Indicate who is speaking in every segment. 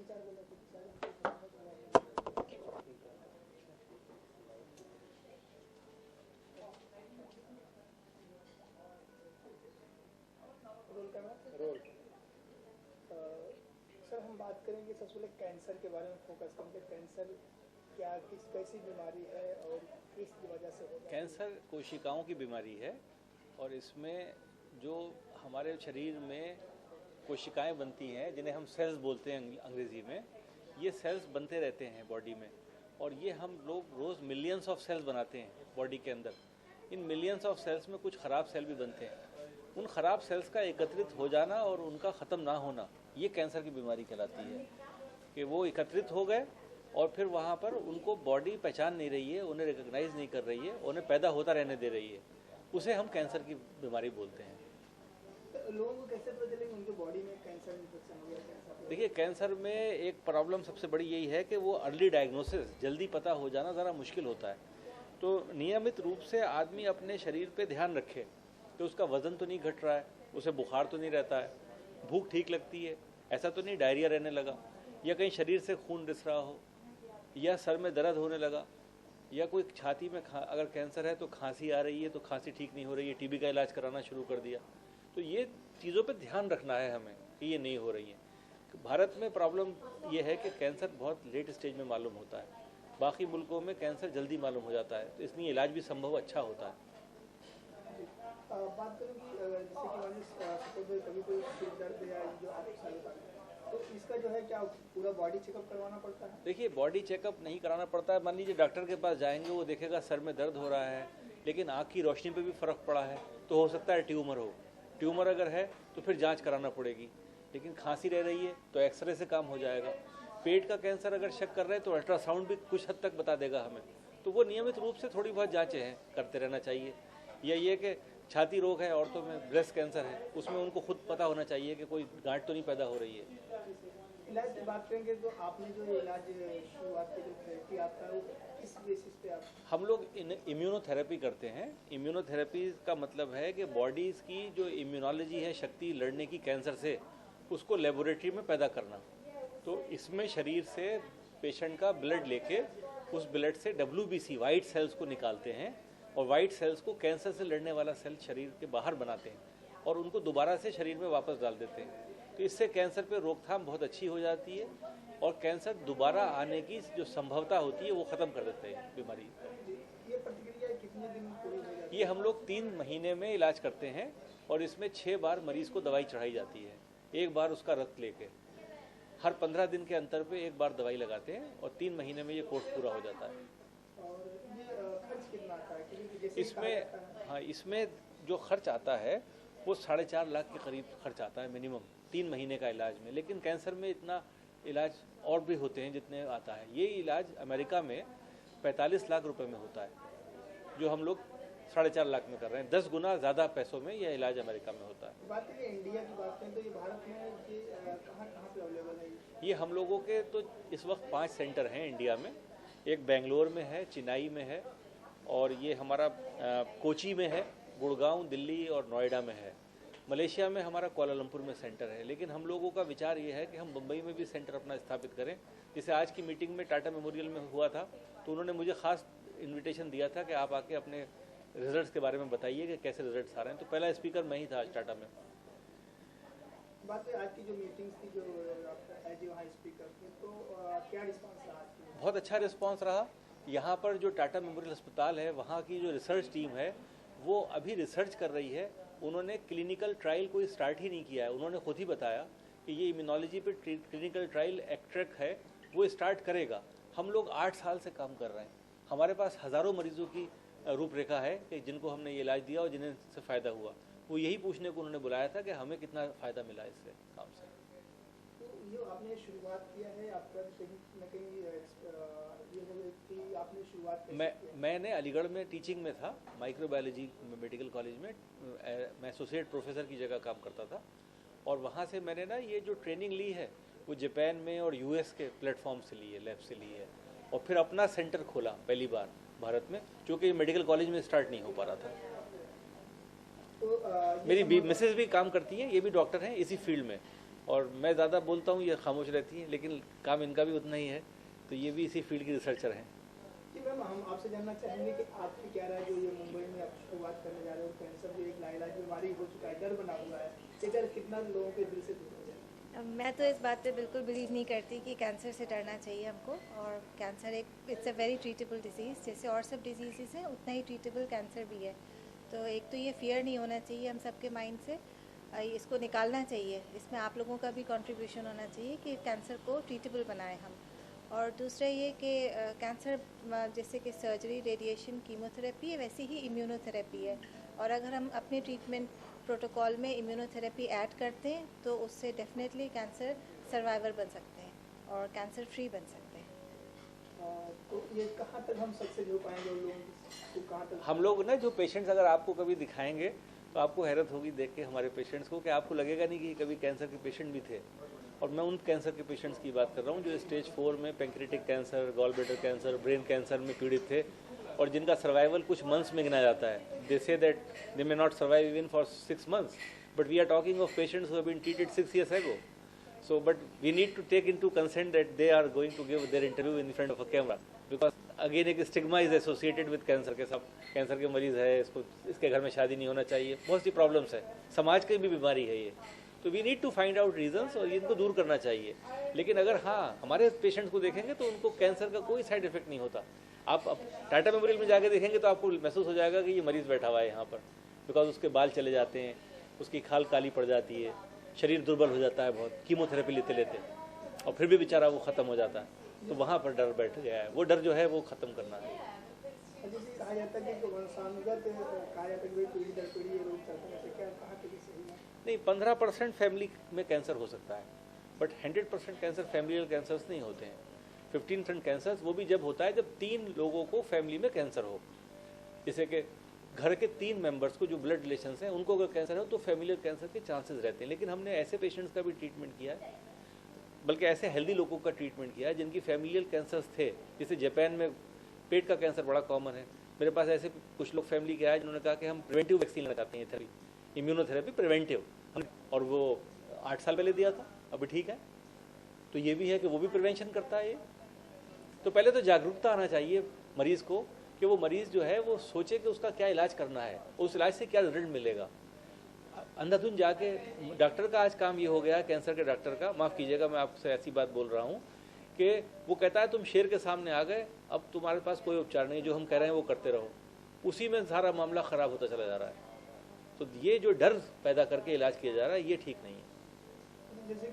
Speaker 1: Role sir हम बात करेंगे सबसे पहले कैंसर के बारे में फोकस करेंगे। कैंसर क्या कैसी बीमारी है और किस वजह से होता है?
Speaker 2: कैंसर कोशिकाओं की बीमारी है और इसमें जो हमारे शरीर में कोशिकाएं बनती हैं जिन्हें हम सेल्स बोलते हैं अंग्रेज़ी में, ये सेल्स बनते रहते हैं बॉडी में और ये हम लोग रोज़ मिलियंस ऑफ सेल्स बनाते हैं बॉडी के अंदर। इन मिलियंस ऑफ सेल्स में कुछ ख़राब सेल भी बनते हैं। उन ख़राब सेल्स का एकत्रित हो जाना और उनका ख़त्म ना होना, ये कैंसर की बीमारी कहलाती है कि वो एकत्रित हो गए और फिर वहाँ पर उनको बॉडी पहचान नहीं रही है, उन्हें रिकॉग्नाइज नहीं कर रही है, उन्हें पैदा होता रहने दे रही है, उसे हम कैंसर की बीमारी बोलते हैं।
Speaker 1: तो लोगों को कैसे पता चलेगा उनके बॉडी में कैंसर इन्फेक्शन हो गया?
Speaker 2: देखिए, कैंसर में एक प्रॉब्लम सबसे बड़ी यही है कि वो अर्ली डायग्नोसिस, जल्दी पता हो जाना ज़रा मुश्किल होता है। तो नियमित रूप से आदमी अपने शरीर पे ध्यान रखे कि उसका वज़न तो नहीं घट रहा है, उसे बुखार तो नहीं रहता है, भूख ठीक लगती है, ऐसा तो नहीं डायरिया रहने लगा, या कहीं शरीर से खून रिस रहा हो, या सर में दर्द होने लगा, या कोई छाती में अगर कैंसर है तो खांसी आ रही है तो खांसी ठीक नहीं हो रही है, टीबी का इलाज कराना शुरू कर दिया। तो ये चीज़ों पे ध्यान रखना है हमें कि ये नहीं हो रही है। भारत में प्रॉब्लम ये है कि कैंसर बहुत लेट स्टेज में मालूम होता है, बाकी मुल्कों में कैंसर जल्दी मालूम हो जाता है, तो इसलिए इलाज भी संभव अच्छा होता है।
Speaker 1: बात करूँ कि जैसे कि कभी कोई सिर दर्द या जो आपको तो इसका जो है क्या पूरा बॉडी चेकअप करवाना पड़ता है?
Speaker 2: देखिए, बॉडी चेकअप नहीं कराना पड़ता है। मान लीजिए डॉक्टर के पास जाएंगे, वो देखेगा सर में दर्द हो रहा है लेकिन आँख की रोशनी पे भी फ़र्क पड़ा है तो हो सकता है ट्यूमर हो। ट्यूमर अगर है तो फिर जांच कराना पड़ेगी, लेकिन खांसी रह रही है तो एक्सरे से काम हो जाएगा। पेट का कैंसर अगर शक कर रहे हैं तो अल्ट्रासाउंड भी कुछ हद तक बता देगा हमें। तो वो नियमित रूप से थोड़ी बहुत जाँचें हैं करते रहना चाहिए। या ये कि छाती रोग है औरतों में, ब्रेस्ट कैंसर है, उसमें उनको खुद पता होना चाहिए कि कोई गांठ तो नहीं पैदा हो रही है।
Speaker 1: इलाज की बात करेंगे तो आपने जो इलाज शुरुआत की जो थेरेपी आपका वो किस बेसिस पे आप? हम लोग
Speaker 2: इम्यूनोथेरेपी करते हैं। इम्यूनोथेरेपी का मतलब है कि बॉडीज़ की जो इम्यूनोलॉजी है, शक्ति लड़ने की कैंसर से, उसको लेबोरेटरी में पैदा करना। तो इसमें शरीर से पेशेंट का ब्लड लेके उस ब्लड से WBC वाइट सेल्स को निकालते हैं और वाइट सेल्स को कैंसर से लड़ने वाला सेल शरीर के बाहर बनाते हैं और उनको दोबारा से शरीर में वापस डाल देते हैं। तो इससे कैंसर पे रोकथाम बहुत अच्छी हो जाती है और कैंसर दोबारा आने की जो संभवता होती है वो ख़त्म कर देते हैं बीमारी।
Speaker 1: ये प्रतिक्रिया कितने दिन पूरी हो जाती है?
Speaker 2: ये हम लोग 3 महीने में इलाज करते हैं और इसमें 6 बार मरीज़ को दवाई चढ़ाई जाती है। एक बार उसका रक्त लेके हर 15 दिन के अंतर पे एक बार दवाई लगाते हैं और 3 महीने में ये कोर्स पूरा हो जाता है।
Speaker 1: और ये खर्च कितना आता है?
Speaker 2: इसमें जो खर्च आता है वो 4.5 लाख के करीब खर्च आता है मिनिमम 3 महीने का इलाज में। लेकिन कैंसर में इतना इलाज और भी होते हैं जितने आता है। ये इलाज अमेरिका में 45 लाख रुपए में होता है, जो हम लोग 4.5 लाख में कर रहे हैं। 10 गुना ज़्यादा पैसों में यह इलाज अमेरिका में होता है।
Speaker 1: बात करें इंडिया की बात करें तो ये भारत में कहाँ पे अवेलेबल है?
Speaker 2: ये हम लोगों के तो इस वक्त 5 सेंटर हैं इंडिया में। एक बेंगलोर में है, चेन्नई में है, और ये हमारा कोची में है, गुड़गांव, दिल्ली और नोएडा में है। मलेशिया में हमारा कुआलालंपुर में सेंटर है। लेकिन हम लोगों का विचार ये है कि हम मुंबई में भी सेंटर अपना स्थापित करें। जैसे आज की मीटिंग में टाटा मेमोरियल में हुआ था तो उन्होंने मुझे खास इन्विटेशन दिया था कि आप आके अपने रिजल्ट्स के बारे में बताइए कि कैसे रिजल्ट्स आ रहे हैं। तो पहला स्पीकर मैं ही था आज टाटा में।
Speaker 1: बात है आज की जो मीटिंग्स थी, जो वहाँ स्पीकर थे, तो क्या रिस्पॉन्स रहा?
Speaker 2: बहुत अच्छा रिस्पॉन्स रहा। यहाँ पर जो टाटा मेमोरियल अस्पताल है, वहाँ की जो रिसर्च टीम है वो अभी रिसर्च कर रही है। उन्होंने क्लिनिकल ट्रायल कोई स्टार्ट ही नहीं किया है। उन्होंने खुद ही बताया कि ये इम्यूनोलॉजी पे क्लिनिकल ट्रायल एक्ट्रेक है, वो स्टार्ट करेगा। हम लोग 8 साल से काम कर रहे हैं। हमारे पास हज़ारों मरीजों की रूपरेखा है कि जिनको हमने ये इलाज दिया और जिन्हें इससे फ़ायदा हुआ। वो यही पूछने को उन्होंने बुलाया था कि हमें कितना फ़ायदा मिला इससे काम से।
Speaker 1: जो आपने शुरुआत किया है, आपका कहीं न कहीं आपने शुरुआत
Speaker 2: मैंने अलीगढ़ में टीचिंग में था, माइक्रोबायोलॉजी मेडिकल कॉलेज में। मैं एसोसिएट प्रोफेसर की जगह काम करता था और वहाँ से मैंने ना ये जो ट्रेनिंग ली है वो जापान में और US के प्लेटफॉर्म से ली है, लैब से ली है, और फिर अपना सेंटर खोला पहली बार भारत में, क्योंकि मेडिकल कॉलेज में स्टार्ट नहीं हो पा रहा था।
Speaker 1: तो
Speaker 2: मेरी मिसेज भी काम करती हैं, ये भी डॉक्टर हैं इसी फील्ड में, और मैं ज़्यादा बोलता हूँ, ये खामोश रहती हैं, लेकिन काम इनका भी उतना ही है। तो ये भी इसी फील्ड की रिसर्चर हैं।
Speaker 1: जी मैम, हम आपसे जानना चाहेंगे कि आपकी क्या राय, जो ये मुंबई में आप शुरुआत करने जा रहे हो, कैंसर भी एक लाइलाज बीमारी हो चुका है, डर बना हुआ है, ये डर कितना लोगों के दिल से दूर हो जाए?
Speaker 3: मैं तो इस बात पे बिल्कुल बिलीव नहीं करती कि कैंसर से डरना चाहिए हमको। और कैंसर एक it's a very treatable disease, जैसे और सब डिजीज़ हैं उतना ही ट्रीटेबल कैंसर भी है। तो एक तो ये फियर नहीं होना चाहिए हम सबके माइंड से, इसको निकालना चाहिए। इसमें आप लोगों का भी कंट्रीब्यूशन होना चाहिए कि कैंसर को ट्रीटेबल बनाएं हम। और दूसरा ये कि कैंसर जैसे कि सर्जरी, रेडिएशन, कीमोथेरेपी है, वैसे ही इम्यूनोथेरेपी है। और अगर हम अपने ट्रीटमेंट प्रोटोकॉल में इम्यूनोथेरेपी ऐड करते हैं तो उससे डेफिनेटली कैंसर सर्वाइवर बन सकते हैं और कैंसर फ्री बन सकते हैं।
Speaker 1: तो ये कहाँ तक हम सक्सेस हो पाएंगे, उन लोगों को कहाँ तक?
Speaker 2: हम लोग ना जो पेशेंट्स अगर आपको कभी दिखाएंगे तो आपको हैरत होगी देख के हमारे पेशेंट्स को, कि आपको लगेगा नहीं कि कभी कैंसर के पेशेंट भी थे। और मैं उन कैंसर के पेशेंट्स की बात कर रहा हूँ जो स्टेज 4 में pancreatic cancer, gall bladder cancer, brain cancer में पीड़ित थे और जिनका सर्वाइवल कुछ मंथ्स में गिना जाता है। They say that they may not survive even for 6 months, but we are talking of patients who have been treated 6 years ago. So, but we need to take into consent that they are going to give their interview in front of a camera, because again एक stigma is associated with cancer के साथ। Cancer के मरीज है, इसको इसके घर में शादी नहीं होना चाहिए, बहुत सी प्रॉब्लम्स है, समाज की भी बीमारी है ये। तो we need to find out reasons और इनको दूर करना चाहिए। लेकिन अगर हाँ हमारे पेशेंट्स को देखेंगे तो उनको कैंसर का कोई साइड इफेक्ट नहीं होता। आप टाटा मेमोरियल में जाके देखेंगे तो आपको महसूस हो जाएगा कि ये मरीज बैठा हुआ है यहाँ पर, बिकॉज उसके बाल चले जाते हैं, उसकी खाल काली पड़ जाती है, शरीर दुर्बल हो जाता है बहुत कीमोथेरेपी लेते लेते, और फिर भी बेचारा वो ख़त्म हो जाता है। तो वहाँ पर डर बैठ गया है, वो डर जो है वो ख़त्म करना है।
Speaker 1: कहा जाता है कि वंशानुगत कहा जाता है कि पीढ़ी दर पीढ़ी ये रोग चलते हैं, क्या कहाँ तक ये सही है?
Speaker 2: नहीं, 15% फैमिली में कैंसर हो सकता है, बट 100% कैंसर फैमिलियल कैंसर्स नहीं होते हैं। 15% कैंसर्स वो भी जब होता है जब 3 लोगों को फैमिली में कैंसर हो, जैसे कि घर के 3 मेंबर्स को जो ब्लड रिलेशंस हैं उनको अगर कैंसर हो तो फैमिलियल कैंसर के चांसेस रहते हैं। लेकिन हमने ऐसे पेशेंट्स का भी ट्रीटमेंट किया है, बल्कि ऐसे हेल्दी लोगों का ट्रीटमेंट किया है जिनकी फैमिलियल कैंसर्स थे। जैसे जापान में पेट का कैंसर बड़ा कॉमन है। मेरे पास ऐसे कुछ लोग फैमिली के आए जिन्होंने कहा कि हम प्रिवेंटिव वैक्सीन लगाते हैं, थेरेपी, इम्यूनोथेरेपी प्रिवेंटिव, और वो 8 साल पहले दिया था, अभी ठीक है। तो ये भी है कि वो भी प्रिवेंशन करता है ये। तो पहले तो जागरूकता आना चाहिए मरीज को कि वो मरीज जो है वो सोचे कि उसका क्या इलाज करना है, उस इलाज से क्या रिजल्ट मिलेगा। अंधाधुन जाके डॉक्टर का आज काम ये हो गया, कैंसर के डॉक्टर का, माफ़ कीजिएगा मैं आपसे ऐसी बात बोल रहा हूँ, कि वो कहता है तुम शेर के सामने आ गए, अब तुम्हारे पास कोई उपचार नहीं, जो हम कह रहे हैं वो करते रहो। उसी में सारा मामला ख़राब होता चला जा रहा है। तो ये जो डर पैदा करके इलाज किया जा रहा है ये ठीक नहीं है।
Speaker 1: जैसे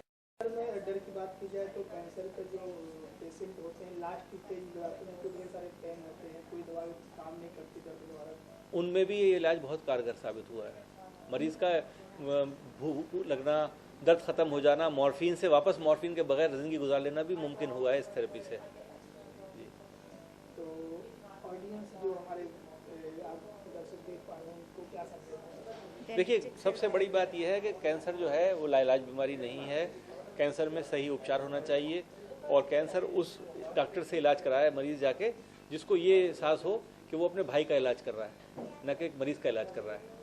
Speaker 1: डर की बात की जाए तो कैंसर का जो पेशेंट होते हैं लास्ट स्टेज जो आते हैं तो ढेर सारे पेन होते हैं, कोई दवा काम नहीं करती दर्द द्वारा,
Speaker 2: उनमें भी ये इलाज बहुत कारगर साबित हुआ है। मरीज का भूख लगना, दर्द खत्म हो जाना, मॉर्फिन से वापस मॉर्फिन के बगैर जिंदगी गुजार लेना भी मुमकिन हुआ है इस थेरेपी से। जी।
Speaker 1: तो ऑडियंस जो हमारे आप दर्शक देख पा रहे हैं उनको क्या संदेश है?
Speaker 2: देखिए, सबसे बड़ी बात यह है कि कैंसर जो है वो लाइलाज बीमारी नहीं है। कैंसर में सही उपचार होना चाहिए और कैंसर उस डॉक्टर से इलाज कराए मरीज जाके जिसको ये एहसास हो कि वो अपने भाई का इलाज कर रहा है, न कि एक मरीज का इलाज कर रहा है।